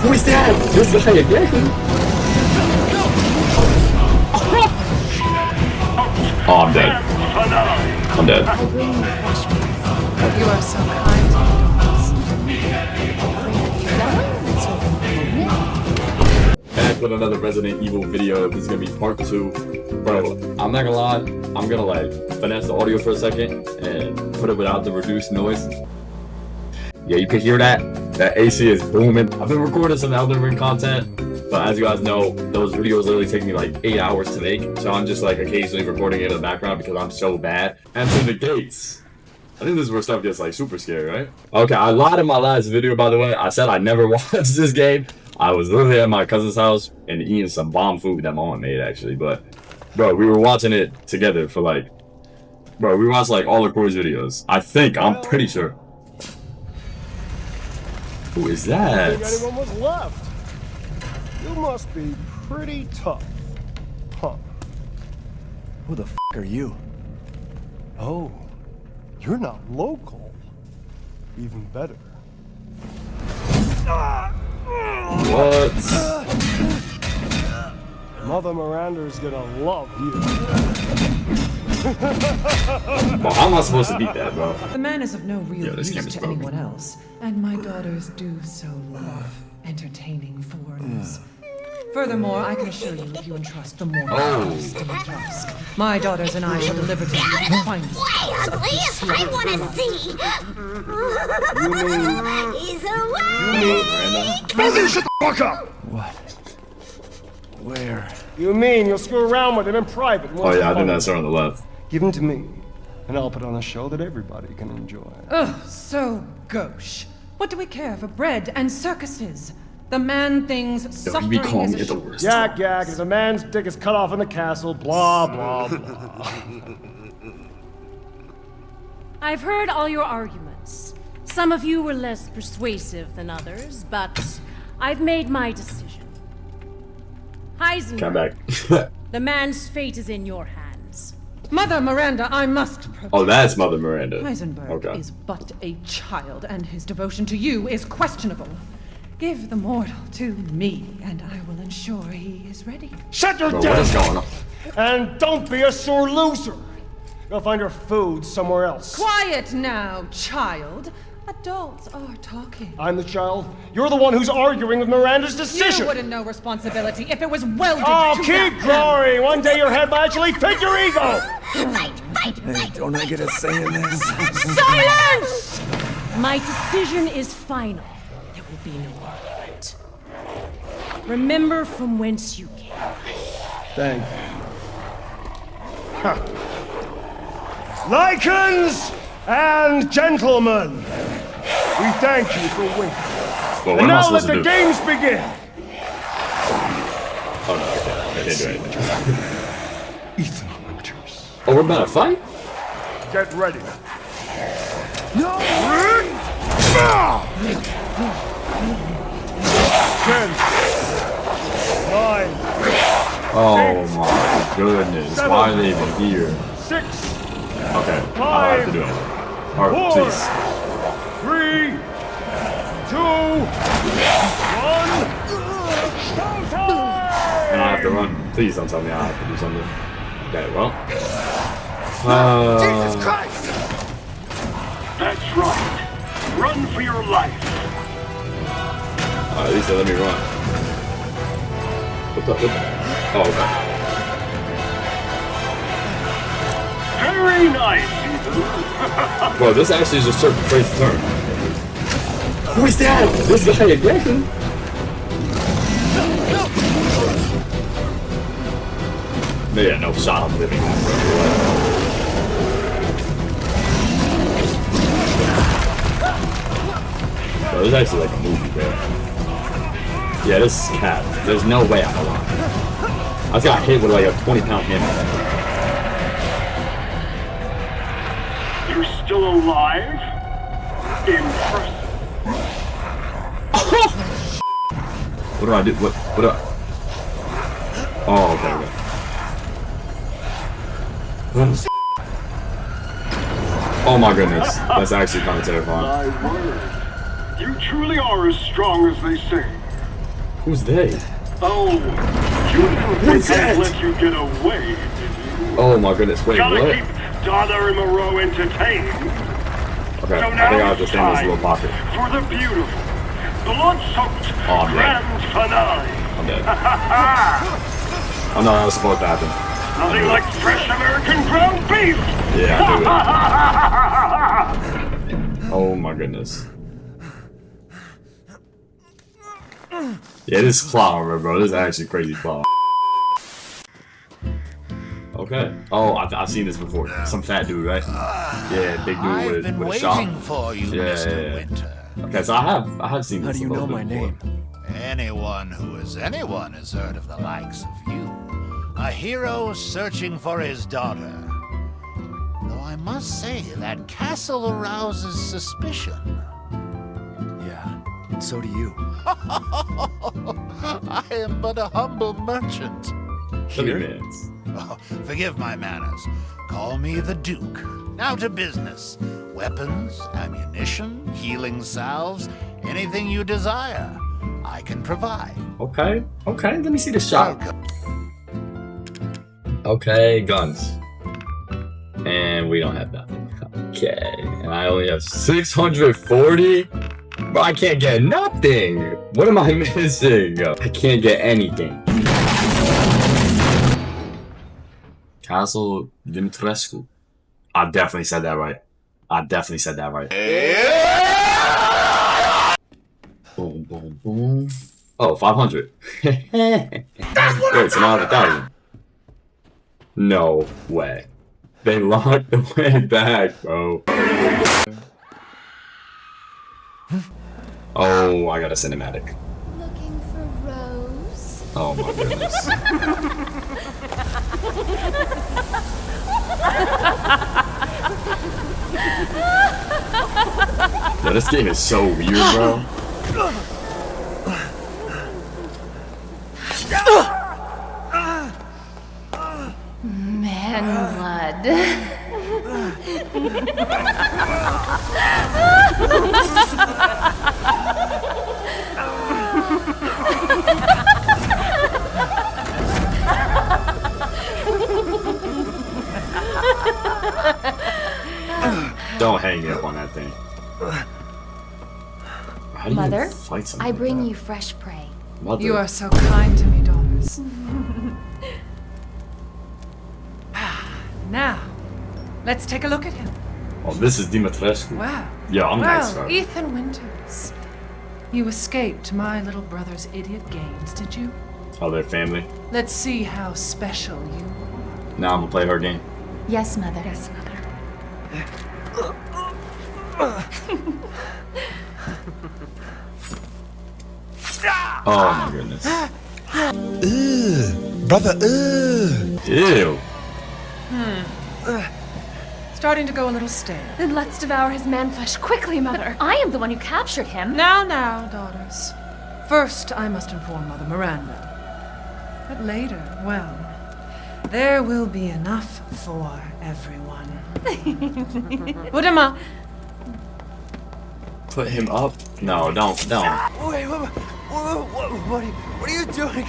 Who is that? This guy again? Oh, I'm dead. I'm dead. I bring you refreshment. You are so kind to the dogs. Back with another Resident Evil video. This is gonna be part 2. Bro, I'm not gonna lie. I'm gonna like finesse the audio for a second and put it without the reduced noise. Yeah, you can hear that. That AC is booming. I've been recording some Elden Ring content, but as you guys know, those videos literally take me like 8 hours to make. So I'm just like occasionally recording it in the background because I'm so bad. Enter the gates. I think this is where stuff gets like super scary, right? Okay, I lied in my last video, by the way. I said I never watched this game. I was literally at my cousin's house and eating some bomb food that my mom made actually. But bro, we were watching it together for like, bro, we watched like all of Corey's videos. I'm pretty sure. Who is that? I think anyone was left. You must be pretty tough. Huh. Who the f are you? Oh, you're not local. Even better. What? Mother Miranda's gonna love you. Well, how am I supposed to beat that, bro? The man is of no real this use game is to broken. anyone else, and my daughters do so love entertaining foreigners. Furthermore, I can assure you, if you entrust the mortal house to my task, my daughters and I shall deliver to you the finest. Wait, please, I want to see. You mean... He's awake. Miranda, shut the fuck up! What? Where? You mean you'll screw around with him in private? Oh yeah, I think that's her on the left. Give him to me, and I'll put on a show that everybody can enjoy. Ugh, so gauche. What do we care for bread and circuses? The man thinks Yo, suffering you be calm, is get a the worst. Yak, if a man's dick is cut off in the castle, blah, blah, blah. I've heard all your arguments. Some of you were less persuasive than others, but I've made my decision. Heisenberg, Come back. the man's fate is in your hands. Mother Miranda, I must protest. Oh, that's Mother Miranda. Heisenberg Okay. is but a child, and his devotion to you is questionable. Give the mortal to me, and I will ensure he is ready. Shut your Bro, what is damn going on? and don't be a sore loser. Go find your food somewhere else. Quiet now, child. Adults are talking. I'm the child. You're the one who's arguing with Miranda's decision. You wouldn't know responsibility if it was welded Oh, to keep that. growing. One day your head will actually fit your ego. Hey, don't I get a say in this? Silence! My decision is final. There will be no argument. Remember from whence you came. Thank you. Lycans and gentlemen, we thank you for waiting. Well, what And am I now let supposed to the do? games begin. Oh no, I can't do anything. Ethan Winters, Oh, we're about to fight? get ready. No! 10, 9, Oh my goodness. Why are they even here? 6, Okay, I have to do it. Alright, 4, please. 3, 2, 1. Showtime! And I have to run. Please don't tell me I have to do something. Okay, well. Jesus Christ! That's right. Run for your life. At least they let me run. What the? Oh, okay. Very nice, Ethan. Bro, this actually is a certain crazy turn. Who is that? This guy again? Yeah, no shot I'm living that, bro. Bro, this is actually like a movie, bro. Yeah, this is cat. There's no way I'm alive. I just got hit with like a 20-pound hammer. You're still alive? Impressive. What do I do? What do I? Oh, okay, okay. Oh my goodness. That's actually kind of terrifying. My word. You truly are as strong as they say. Who's they? Oh, you didn't think I'd let you get away, did you? Oh my goodness, wait, Gotta what? keep Donna and Moreau entertained. Okay, So I now think I'll it's just end this time little pocket. for the beautiful, blood-soaked Oh, I'm dead. grand finale. I'm dead. Oh no, that was supposed to happen. Nothing like fresh American ground beef. Yeah, I knew it. Oh my goodness. Yeah, this is clown, bro. This is actually crazy clown. Okay. Oh, I've seen this before. Some fat dude, right? Yeah, big dude with a shop. For you, Yeah, Mr. yeah. Winter. Okay, so I have seen this. How do you know my name? Anyone who is anyone has heard of the likes of you. A hero searching for his daughter. Though I must say that castle arouses suspicion. Yeah, and so do you. I am but a humble merchant. Here? Oh, forgive my manners. Call me the Duke. Now to business. Weapons, ammunition, healing salves, anything you desire, I can provide. Okay, let me see the shop. Okay, guns. And we don't have nothing. Okay, and I only have 640? Bro, I can't get nothing! What am I missing? I can't get anything. Castle Dimitrescu. I definitely said that right. Boom, boom, boom. Oh, 500. Wait, so now I have 1,000. No way. They locked the way back, bro. Oh, I got a cinematic. Looking for Rose? Oh my goodness. Yo, this game is so weird, bro. Man blood. Don't hang me up on that thing. How do Mother, you fight something I bring like you fresh prey. that? Mother. You are so kind to me, daughters. Now, let's take a look at him. Oh, this is Dimitrescu. Wow. Yeah, I'm nice, Well, bro. Ethan Winters. You escaped my little brother's idiot games, did you? Oh, their family. Let's see how special you are. Now I'm gonna play her game. Yes, Mother. Yes, Mother. Oh my goodness. Brother, Ew. Starting to go a little stale. Then let's devour his man flesh quickly, Mother. I am the one who captured him. Now, daughters. First, I must inform Mother Miranda. But later, well, there will be enough for everyone. Put him up. Put him up? No, don't. Wait, what are you doing?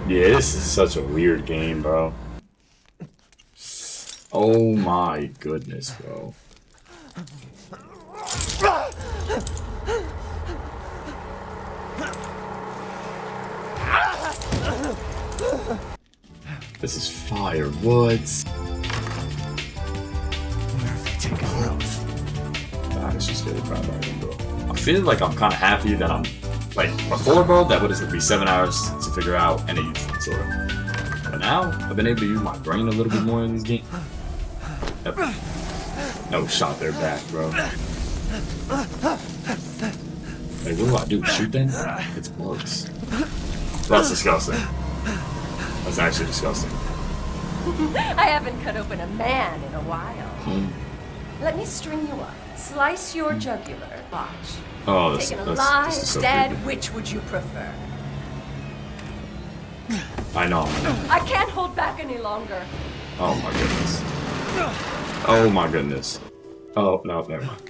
Yeah, this is such a weird game, bro. Oh my goodness, bro. This is fire. What? Where have they taken Rose? Nah, this just really proud of him, bro. I feel like I'm kind of happy that I'm like before, bro. That would have be 7 hours to figure out any sort of. But now I've been able to use my brain a little bit more in this game. Yep. No shot their back, bro. Hey, what do I do? Shoot them? It's close. That's disgusting. That's actually disgusting. I haven't cut open a man in a while. Let me string you up. Slice your jugular. Watch. Oh, this Taken is alive, so dead, creepy. which would you prefer? I know. I can't hold back any longer. Oh my goodness. Oh my goodness. Oh, no, never mind.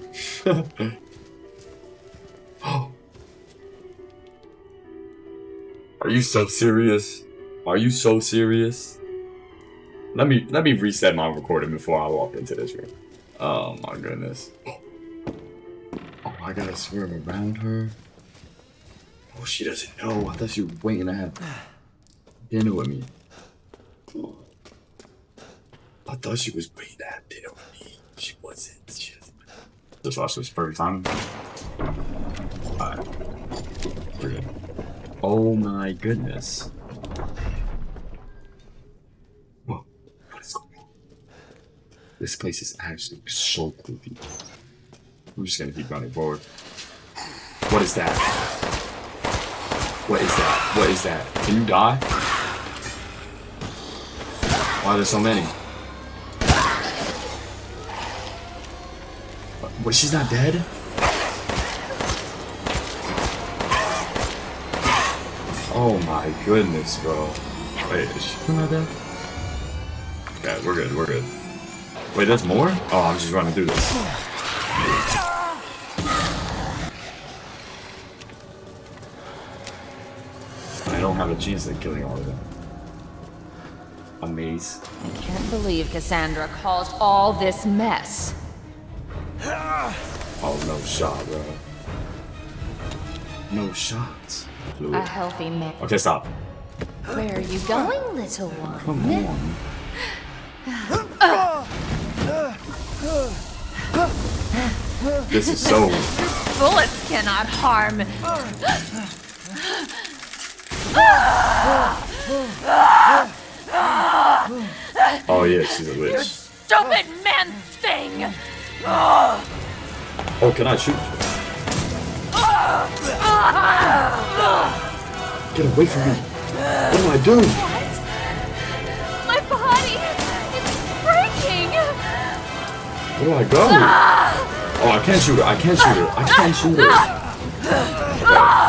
Are you so serious? Are you so serious? Let me reset my recording before I walk into this room. Oh my goodness. Oh, I gotta swim around her. Oh, she doesn't know. I thought she was waiting to have dinner with me. I thought she was waiting to have dinner with me. She wasn't. Just watch this perfect time. Alright. We're good. Oh my goodness. Whoa. What is going on? This place is actually so creepy. I'm just gonna keep running forward. What is that? What is that? What is that? Can you die? Why are there so many? What? She's not dead? Oh my goodness, bro. Wait, is she not dead? Okay, we're good, we're good. Wait, there's more? Oh, I'm just running through this. I don't have a chance at killing all of them. A maze. I can't believe Cassandra caused all this mess. Oh, no shot, bro. No shots. A healthy man. Okay, stop. Where are you going, little one? Come on. This is so... Bullets cannot harm. Oh yeah, she's a witch. Stupid man thing! Oh, can I shoot? Get away from me! What do I do? What? My body is breaking! Where do I go? Oh, I can't shoot her. I can't shoot her. I can't shoot her.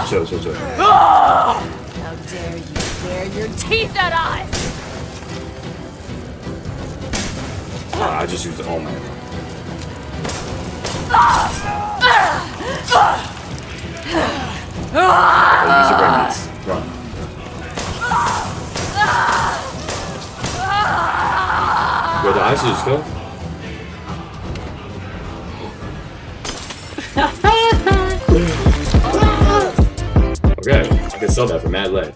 Okay, chill. How dare you glare your teeth at us! I just used the oh man. Oh, use the grenades. Run. Where the ice just go? Okay, I can sell that for mad leg.